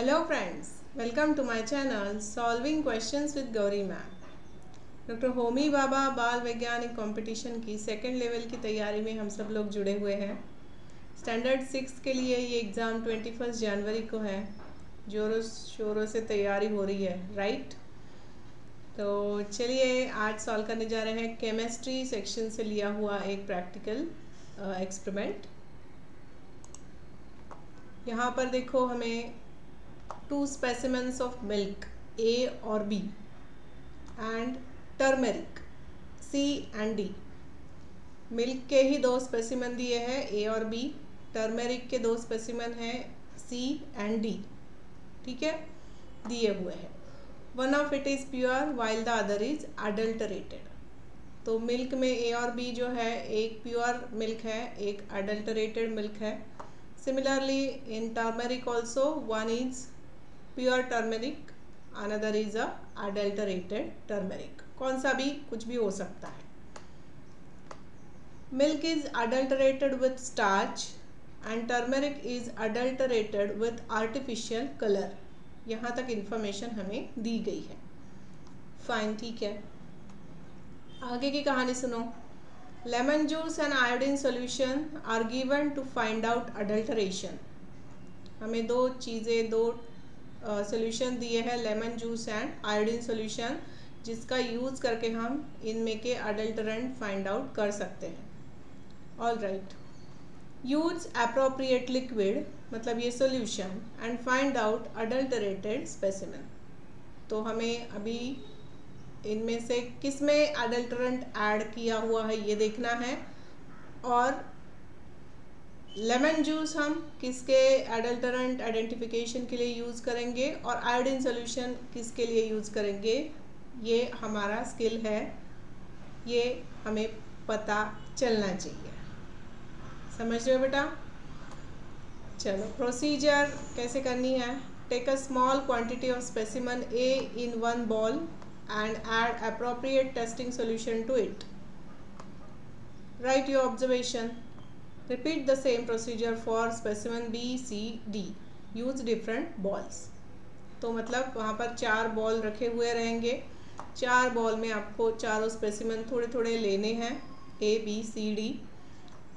Hello friends, welcome to my channel solving questions with Gauri ma'am. Doctor Homi Bhabha बाल वैज्ञानिक competition की second level की तैयारी में हम सब लोग जुड़े हुए हैं। स्टैंडर्ड 6 के लिए ये एग्ज़ाम 21 जनवरी को है। जोरों शोरों से तैयारी हो रही है, राइट? तो चलिए आज सॉल्व करने जा रहे हैं केमिस्ट्री सेक्शन से लिया हुआ एक प्रैक्टिकल एक्सपेरिमेंट। यहाँ पर देखो, हमें 2 specimens of milk A और B and turmeric C and D। Milk के ही 2 स्पेसिमन दिए हैं A और B, टर्मेरिक के 2 स्पेसिमन हैं C and D, ठीक है, दिए हुए हैं। One of it is pure while the other is adulterated. तो मिल्क में A और B जो है, एक प्योर मिल्क है, एक अडल्टरेटेड मिल्क है। Similarly in turmeric also one is pure turmeric, another is a adulterated turmeric. कौन सा भी, कुछ भी हो सकता है। Milk is adulterated with starch and turmeric is adulterated with artificial colour. यहाँ तक इंफॉर्मेशन हमें दी गई है। फाइन, ठीक है। आगे की कहानी सुनो। Lemon juice and iodine solution are given to find out adulteration. हमें दो चीज़ें, दो सॉल्यूशन दिए हैं, lemon juice and iodine solution, जिसका यूज़ करके हम इनमें के अडल्टरेंट फाइंड आउट कर सकते हैं। All right, use appropriate liquid, मतलब ये solution, and find out adulterated specimen. तो हमें अभी इनमें से किस में अडल्टरेंट ऐड किया हुआ है ये देखना है, और लेमन जूस हम किसके अडल्टरेंट आइडेंटिफिकेशन के लिए यूज़ करेंगे, और आयोडीन सॉल्यूशन किसके लिए यूज़ करेंगे, ये हमारा स्किल है, ये हमें पता चलना चाहिए। समझ रहे हो बेटा? चलो, प्रोसीजर कैसे करनी है। Take a small quantity of specimen A in one bowl and add appropriate testing solution to it. Write your observation. Repeat the same procedure for specimen B, C, D. Use different balls. तो मतलब वहाँ पर 4 ball रखे हुए रहेंगे। 4 ball में आपको चारों स्पेसिमन थोड़े थोड़े लेने हैं, A, B, C, D,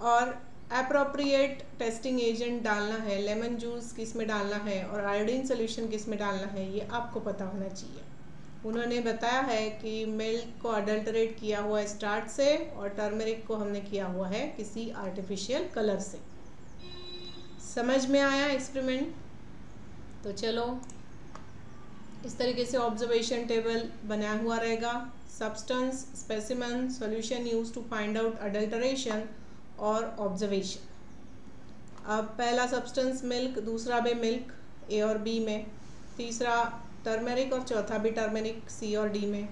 और अप्रोप्रिएट टेस्टिंग एजेंट डालना है। लेमन जूस किस में डालना है और आयोडीन सोल्यूशन किस में डालना है, ये आपको पता होना चाहिए। उन्होंने बताया है कि मिल्क को अडल्टरेट किया हुआ है स्टार्च से, और टर्मरिक को हमने किया हुआ है किसी आर्टिफिशियल कलर से। समझ में आया एक्सपेरिमेंट? तो चलो, इस तरीके से ऑब्जर्वेशन टेबल बनाया हुआ रहेगा। Substance, specimen, solution use to find out adulteration और ऑब्जर्वेशन। अब पहला सब्सटेंस मिल्क, दूसरा भी मिल्क ए और बी में, तीसरा टर्मेरिक और चौथा भी टर्मेरिक सी और डी में।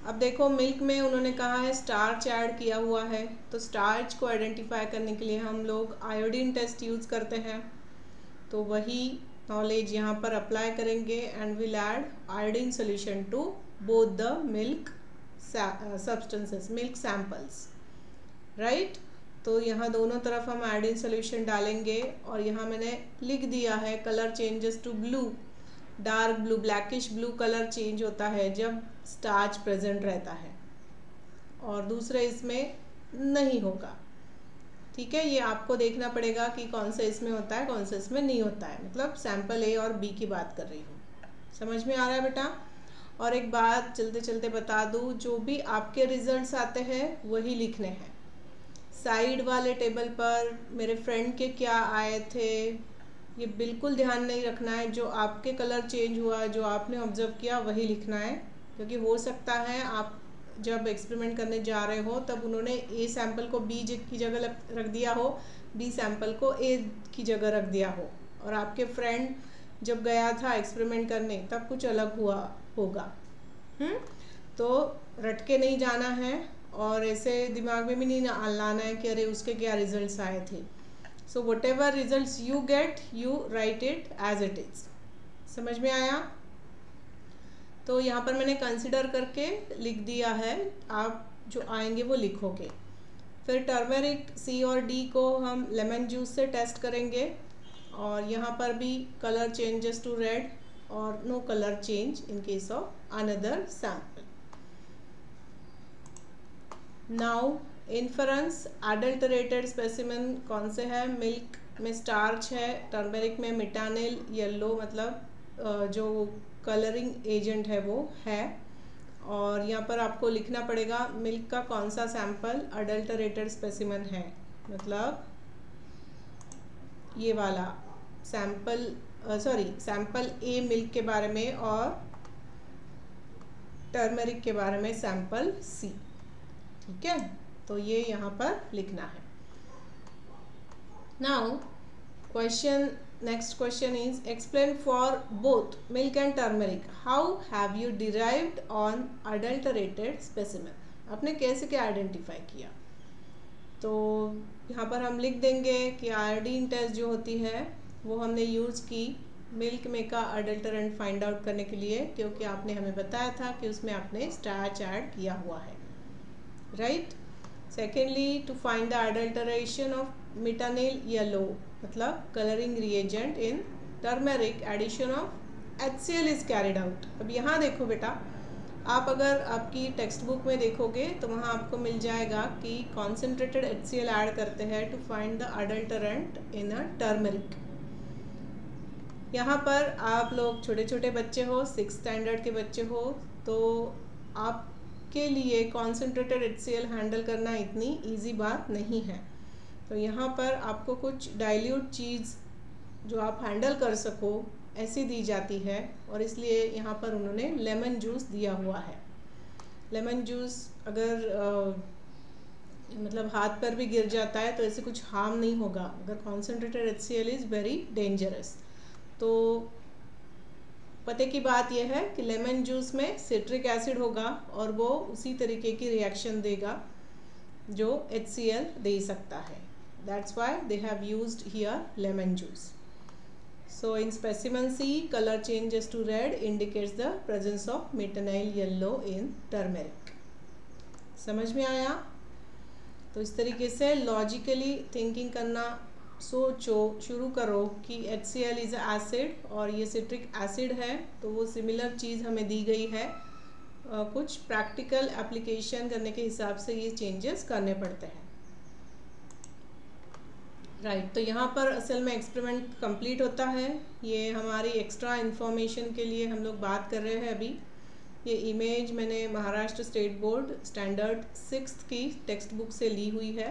अब देखो, मिल्क में उन्होंने कहा है स्टार्च ऐड किया हुआ है, तो स्टार्च को आइडेंटिफाई करने के लिए हम लोग आयोडीन टेस्ट यूज़ करते हैं। तो वही नॉलेज यहाँ पर अप्लाई करेंगे and will add iodine solution to both the milk substances, milk samples, right. तो यहाँ दोनों तरफ हम आयोडीन सोल्यूशन डालेंगे, और यहाँ मैंने लिख दिया है colour changes to blue. Dark blue, blackish blue colour change होता है जब स्टार्च प्रेजेंट रहता है, और दूसरे इसमें नहीं होगा। ठीक है, ये आपको देखना पड़ेगा कि कौन सा इसमें होता है, कौन सा इसमें नहीं होता है। मतलब सैंपल ए और बी की बात कर रही हूँ। समझ में आ रहा है बेटा? और एक बात चलते चलते बता दूँ, जो भी आपके रिजल्ट्स आते हैं वही लिखने हैं। साइड वाले टेबल पर मेरे फ्रेंड के क्या आए थे, ये बिल्कुल ध्यान नहीं रखना है। जो आपके कलर चेंज हुआ, जो आपने ऑब्जर्व किया, वही लिखना है। क्योंकि हो सकता है आप जब एक्सपेरिमेंट करने जा रहे हो तब उन्होंने ए सैंपल को बी की जगह रख दिया हो, बी सैंपल को ए की जगह रख दिया हो, और आपके फ्रेंड जब गया था एक्सपेरिमेंट करने तब कुछ अलग हुआ होगा। तो रट के नहीं जाना है, और ऐसे दिमाग में भी नहीं लाना है कि अरे उसके क्या रिजल्ट्स आए थे। So whatever results you get, you write it as it is. समझ में आया? तो यहाँ पर मैंने कंसिडर करके लिख दिया है, आप जो आएंगे वो लिखोगे। फिर टर्मेरिक सी और डी को हम लेमन जूस से टेस्ट करेंगे, और यहाँ पर भी कलर चेंजेस टू रेड और no colour change in case of another sample. Now inference adulterated specimen कौन से है? मिल्क में स्टार्च है, टर्मरिक में मिटानिल, येलो मतलब जो कलरिंग एजेंट है वो है. और यहाँ पर आपको लिखना पड़ेगा मिल्क का कौन सा सैंपल अडल्टरेटेड स्पेसिमेन है, मतलब ये वाला सैंपल सैंपल ए मिल्क के बारे में और टर्मरिक के बारे में सैंपल सी. ठीक है, तो ये यहाँ पर लिखना है. Now question, next question is explain for both milk and turmeric how have you derived on adulterated specimen. आपने कैसे क्या आइडेंटिफाई किया? तो यहाँ पर हम लिख देंगे कि आयोडीन टेस्ट जो होती है वो हमने यूज़ की मिल्क में का अडल्टरेंट फाइंड आउट करने के लिए, क्योंकि आपने हमें बताया था कि उसमें आपने स्टार्च ऐड किया हुआ है, right. Secondly to find the adulteration of metanil yellow मतलब colouring reagent in turmeric addition of HCl is carried out. अब यहाँ देखो बेटा, आप अगर आपकी टेक्स्ट बुक में देखोगे तो वहाँ आपको मिल जाएगा कि कॉन्सेंट्रेटेड HCl ऐड करते हैं to find the adulterant in a turmeric. यहाँ पर आप लोग छोटे छोटे बच्चे हो, 6th स्टैंडर्ड के बच्चे हो, तो आपके लिए कॉन्सेंट्रेटेड HCl हैंडल करना इतनी ईजी बात नहीं है. तो यहाँ पर आपको कुछ डाइल्यूट चीज़ जो आप हैंडल कर सको ऐसी दी जाती है, और इसलिए यहाँ पर उन्होंने लेमन जूस दिया हुआ है. लेमन जूस अगर मतलब हाथ पर भी गिर जाता है तो ऐसे कुछ हार्म नहीं होगा. अगर concentrated HCl is very dangerous. तो पते की बात यह है कि लेमन जूस में सिट्रिक एसिड होगा और वो उसी तरीके की रिएक्शन देगा जो HCl दे सकता है. That's why they have used here lemon juice. So in specimen C, color changes to red indicates the presence of metanyl yellow in turmeric. समझ में आया? तो इस तरीके से लॉजिकली थिंकिंग करना सोचो, शुरू करो कि HCl इज़ एसिड और ये सिट्रिक एसिड है, तो वो सिमिलर चीज़ हमें दी गई है. कुछ प्रैक्टिकल एप्लीकेशन करने के हिसाब से ये चेंजेस करने पड़ते हैं, राइट. तो यहाँ पर असल में एक्सपेरिमेंट कंप्लीट होता है. ये हमारी एक्स्ट्रा इन्फॉर्मेशन के लिए हम लोग बात कर रहे हैं अभी. ये इमेज मैंने Maharashtra state board standard 6th की टेक्स्ट बुक से ली हुई है.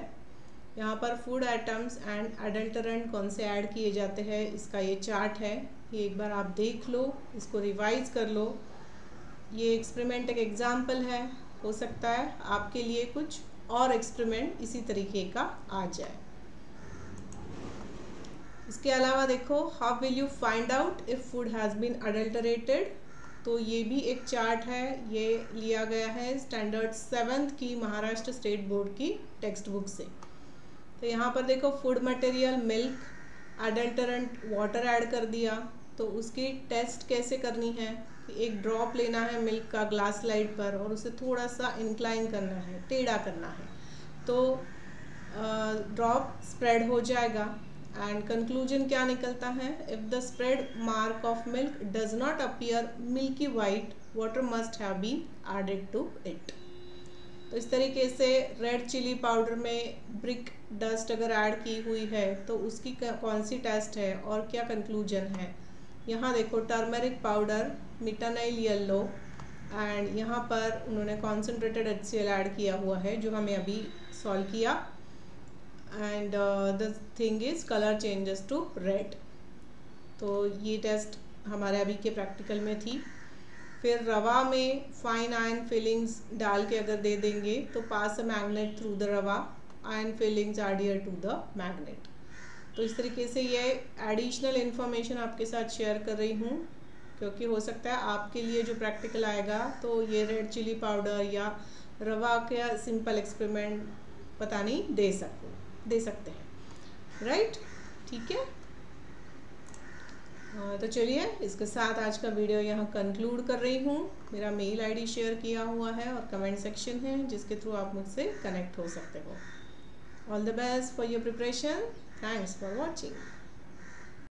यहाँ पर फूड आइटम्स एंड अडल्टरेंट कौन से ऐड किए जाते हैं इसका ये चार्ट है. ये एक बार आप देख लो, इसको रिवाइज कर लो. ये एक्सपेरिमेंट एक एग्जाम्पल है, हो सकता है आपके लिए कुछ और एक्सपेरिमेंट इसी तरीके का आ जाए. इसके अलावा देखो, how will you find out if food has been adulterated. तो ये भी एक चार्ट है, ये लिया गया है स्टैंडर्ड 7th की महाराष्ट्र स्टेट बोर्ड की टेक्स्ट बुक से. तो यहाँ पर देखो, food material milk, adulterant water add कर दिया, तो उसकी टेस्ट कैसे करनी है. एक ड्रॉप लेना है मिल्क का ग्लास स्लाइड पर और उसे थोड़ा सा इंक्लाइन करना है, टेढ़ा करना है, तो ड्रॉप स्प्रेड हो जाएगा. एंड कंक्लूजन क्या निकलता है? If the spread mark of milk does not appear milky white, water must have been added to it. तो इस तरीके से रेड चिली पाउडर में ब्रिक डस्ट अगर ऐड की हुई है तो उसकी कौन सी टेस्ट है और क्या कंक्लूजन है. यहाँ देखो, टर्मरिक पाउडर, मिटानिल येलो, एंड यहाँ पर उन्होंने कॉन्सेंट्रेटेड HCl ऐड किया हुआ है जो हमें अभी सॉल्व किया. And the thing is colour changes to red. तो ये टेस्ट हमारे अभी के प्रैक्टिकल में थी. फिर रवा में फाइन आयन फिलिंग्स डाल के अगर दे देंगे तो pass a magnet through the rava, iron filings are adhere to the magnet. तो इस तरीके से ये एडिशनल इन्फॉर्मेशन आपके साथ शेयर कर रही हूँ, क्योंकि हो सकता है आपके लिए जो प्रैक्टिकल आएगा तो ये रेड चिली पाउडर या रवा का सिंपल एक्सपेरिमेंट पता नहीं दे सकते हैं, राइट. ठीक है, तो चलिए इसके साथ आज का वीडियो यहाँ कंक्लूड कर रही हूँ. मेरा मेल आईडी शेयर किया हुआ है और कमेंट सेक्शन है जिसके थ्रू आप मुझसे कनेक्ट हो सकते हो. All the best for your preparation. Thanks for watching.